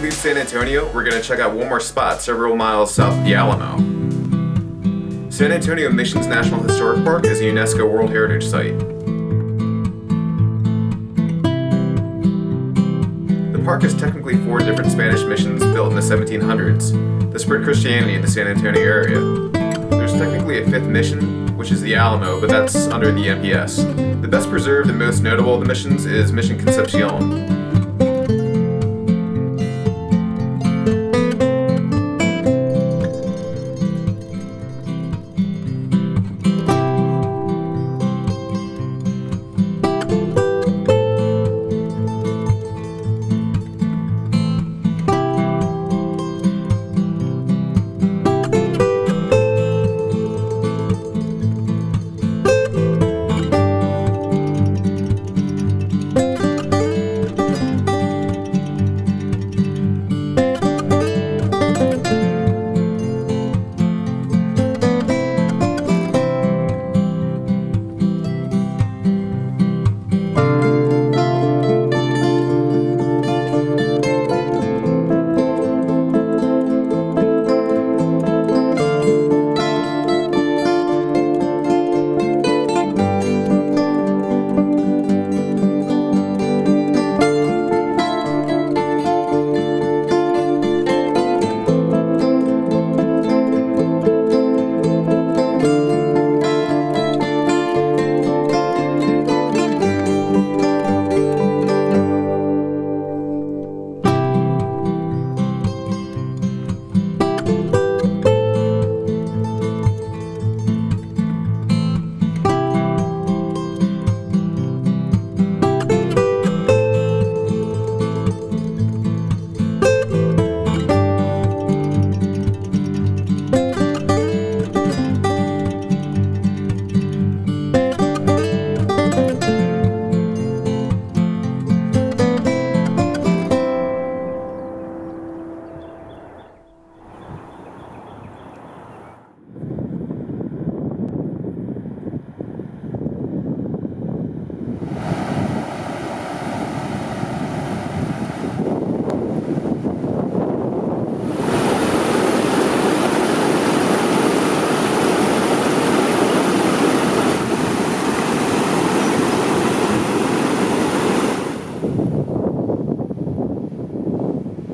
leave San Antonio, we're going to check out one more spot several miles south of the Alamo. San Antonio Missions National Historic Park is a UNESCO World Heritage Site. The park is technically 4 different Spanish missions built in the 1700s that spread Christianity in the San Antonio area. There's technically a 5th mission, which is the Alamo, but that's under the MPS. The best preserved and most notable of the missions is Mission Concepcion.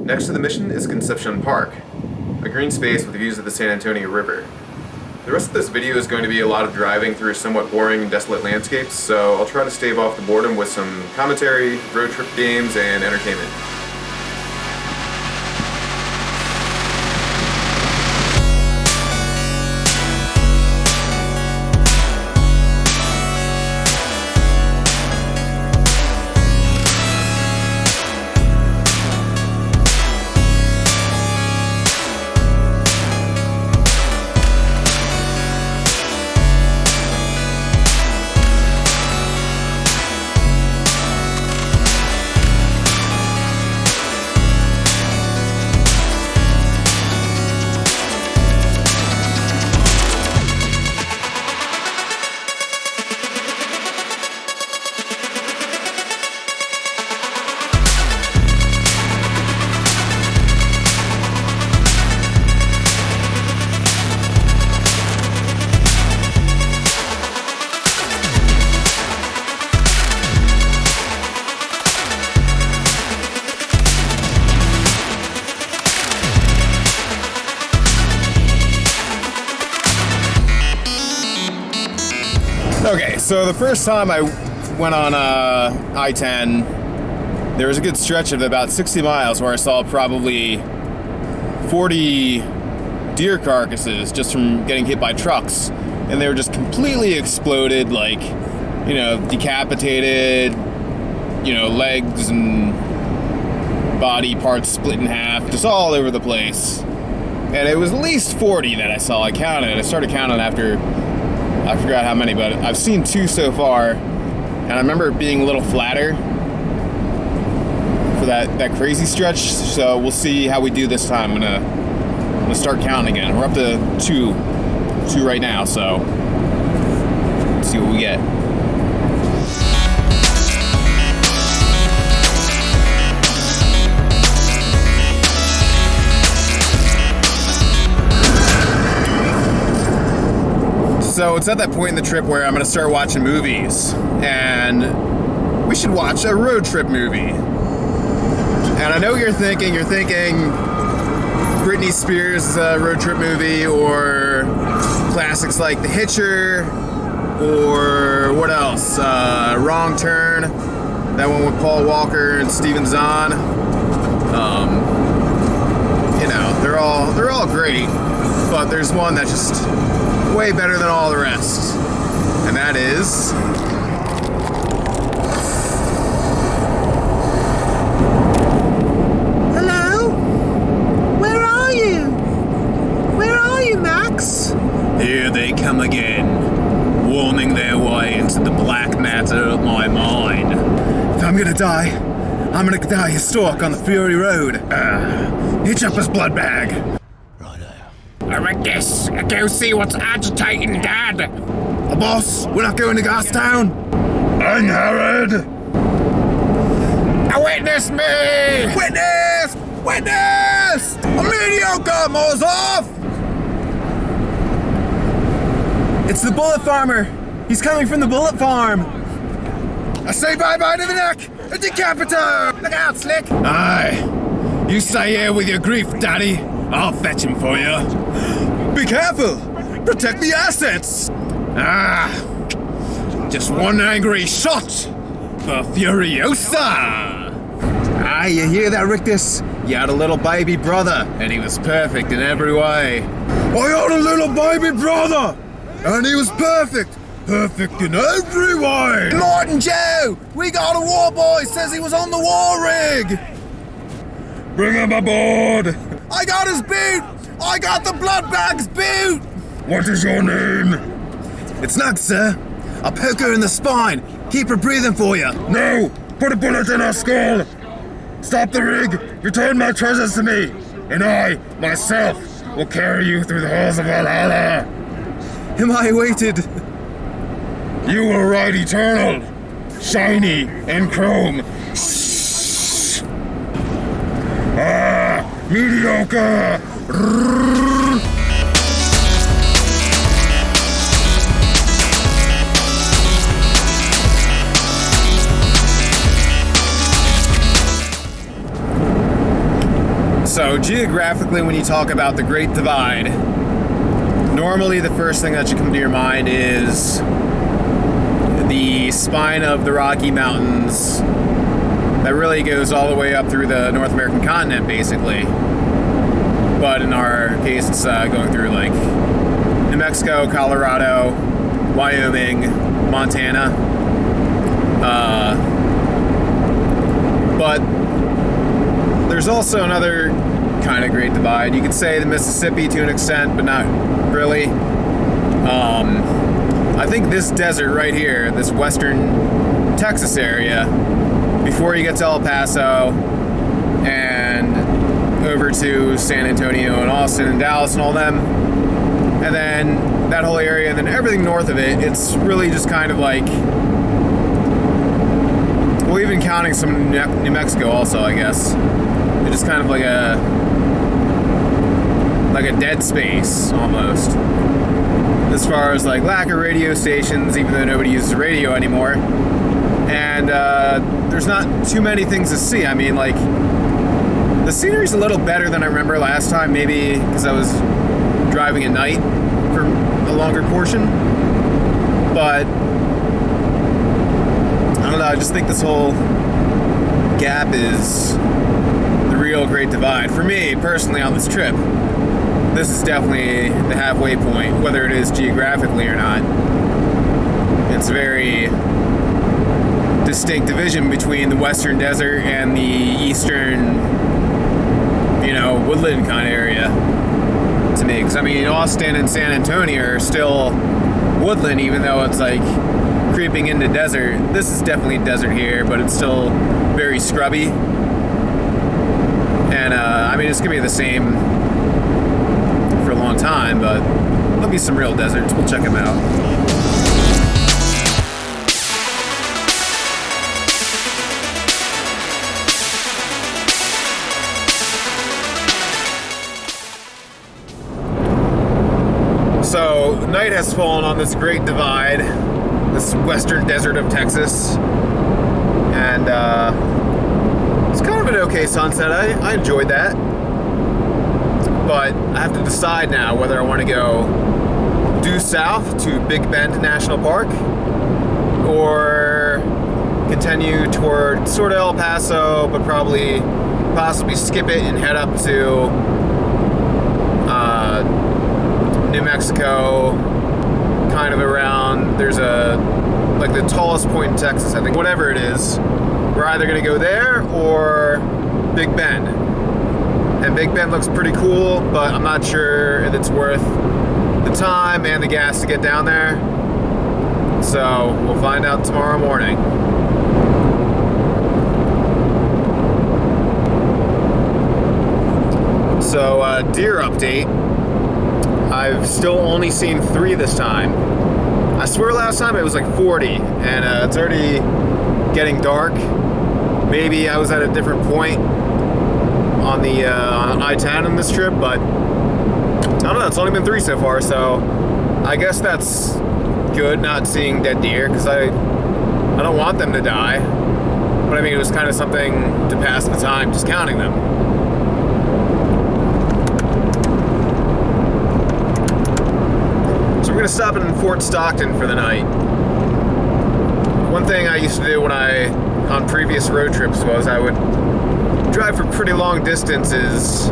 Next to the mission is Concepcion Park, a green space with views of the San Antonio River. The rest of this video is going to be a lot of driving through somewhat boring and desolate landscapes, so I'll try to stave off the boredom with some commentary, road trip games, and entertainment. Okay, so the first time I went on I-10, there was a good stretch of about 60 miles where I saw probably 40 deer carcasses just from getting hit by trucks. And they were just completely exploded, like, you know, decapitated, you know, legs and body parts split in half, just all over the place. And it was at least 40 that I saw. I counted. I started counting after... I forgot how many, but I've seen 2 so far, and I remember it being a little flatter for that crazy stretch, so we'll see how we do this time. I'm gonna start counting again. We're up to 2 right now, so let's see what we get. So it's at that point in the trip where I'm gonna start watching movies, and we should watch a road trip movie. And I know what you're thinking Britney Spears' road trip movie, or classics like The Hitcher, or what else? Wrong Turn, that one with Paul Walker and Steven Zahn. You know, they're all great, but there's one that's just way better than all the rest, and that is Hello? Where are you? Where are you, Max? Here they come again, warming their way into the black matter of my mind. If I'm gonna die historic on the Fury Road. Hitch up his blood bag. I guess I go see what's agitating Dad. Boss, we're not going to Gastown. I'm Herod. Witness me! Witness! Witness! A mediocre, Mozov! It's the bullet farmer. He's coming from the bullet farm. I say bye-bye to the neck. A decapitator! Look out, Slick! Aye. You stay here with your grief, Daddy. I'll fetch him for you. Be careful! Protect the assets! Just one angry shot for Furiosa! You hear that, Rictus? You had a little baby brother, and he was perfect in every way. I had a little baby brother, and he was perfect! Perfect in every way! Martin Joe! We got a war boy! Says he was on the war rig! Bring him aboard! I got his boot! I got the blood bag's boot! What is your name? It's Nug, sir. I'll poke her in the spine. Keep her breathing for you. No! Put a bullet in her skull! Stop the rig! Return my treasures to me! And I, myself, will carry you through the halls of Valhalla! Am I weighted? You will ride eternal, shiny, and chrome. Mediocre! So, geographically, when you talk about the Great Divide, normally the first thing that should come to your mind is the spine of the Rocky Mountains that really goes all the way up through the North American continent, basically. But in our case, it's going through like New Mexico, Colorado, Wyoming, Montana. But there's also another kind of Great Divide. You could say the Mississippi to an extent, but not really. I think this desert right here, this western Texas area, before you get to El Paso and over to San Antonio and Austin and Dallas and all them, and then that whole area, and then everything north of it, it's really just kind of like, well, even counting some New Mexico also, I guess. It's just kind of like a dead space, almost. As far as like lack of radio stations, even though nobody uses radio anymore. And there's not too many things to see. I mean, like, the scenery's a little better than I remember last time, maybe because I was driving at night for a longer portion. But I don't know, I just think this whole gap is the real Great Divide. For me, personally, on this trip, this is definitely the halfway point, whether it is geographically or not. It's a very distinct division between the western desert and the eastern, woodland kind of area to me. Because, I mean, Austin and San Antonio are still woodland, even though it's like creeping into desert. This is definitely desert here, but it's still very scrubby. And, I mean, it's going to be the same for a long time, but there'll be some real deserts. We'll check them out. So, night has fallen on this great divide, this western desert of Texas, and it's kind of an okay sunset. I enjoyed that, but I have to decide now whether I want to go due south to Big Bend National Park or continue toward sort of El Paso, but possibly skip it and head up to New Mexico, kind of around, there's like the tallest point in Texas, I think, whatever it is. We're either going to go there or Big Bend. And Big Bend looks pretty cool, but I'm not sure if it's worth the time and the gas to get down there. So we'll find out tomorrow morning. So, deer update. I've still only seen 3 this time. I swear last time it was like 40, and it's already getting dark. Maybe I was at a different point on the on I-10 in this trip, but I don't know, it's only been 3 so far, so I guess that's good, not seeing dead deer, because I don't want them to die. But I mean, it was kind of something to pass the time, just counting them. So we're going to stop in Fort Stockton for the night. One thing I used to do on previous road trips was I would drive for pretty long distances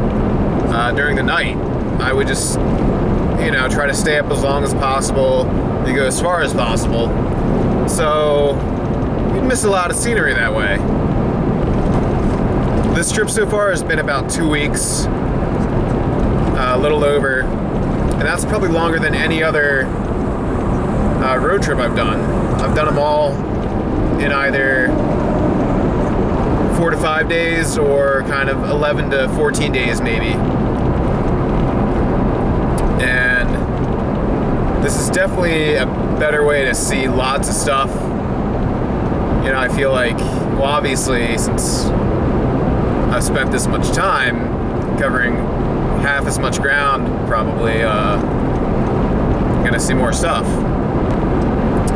during the night. I would just, try to stay up as long as possible and go as far as possible. So we'd miss a lot of scenery that way. This trip so far has been about 2 weeks, a little over, and that's probably longer than any other road trip I've done. I've done them all in either 4 to 5 days or kind of 11 to 14 days maybe. And this is definitely a better way to see lots of stuff. I feel like, well, obviously, since I've spent this much time covering half as much ground, probably gonna see more stuff.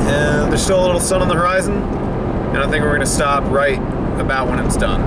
And there's still a little sun on the horizon, and I think we're gonna stop right about when it's done.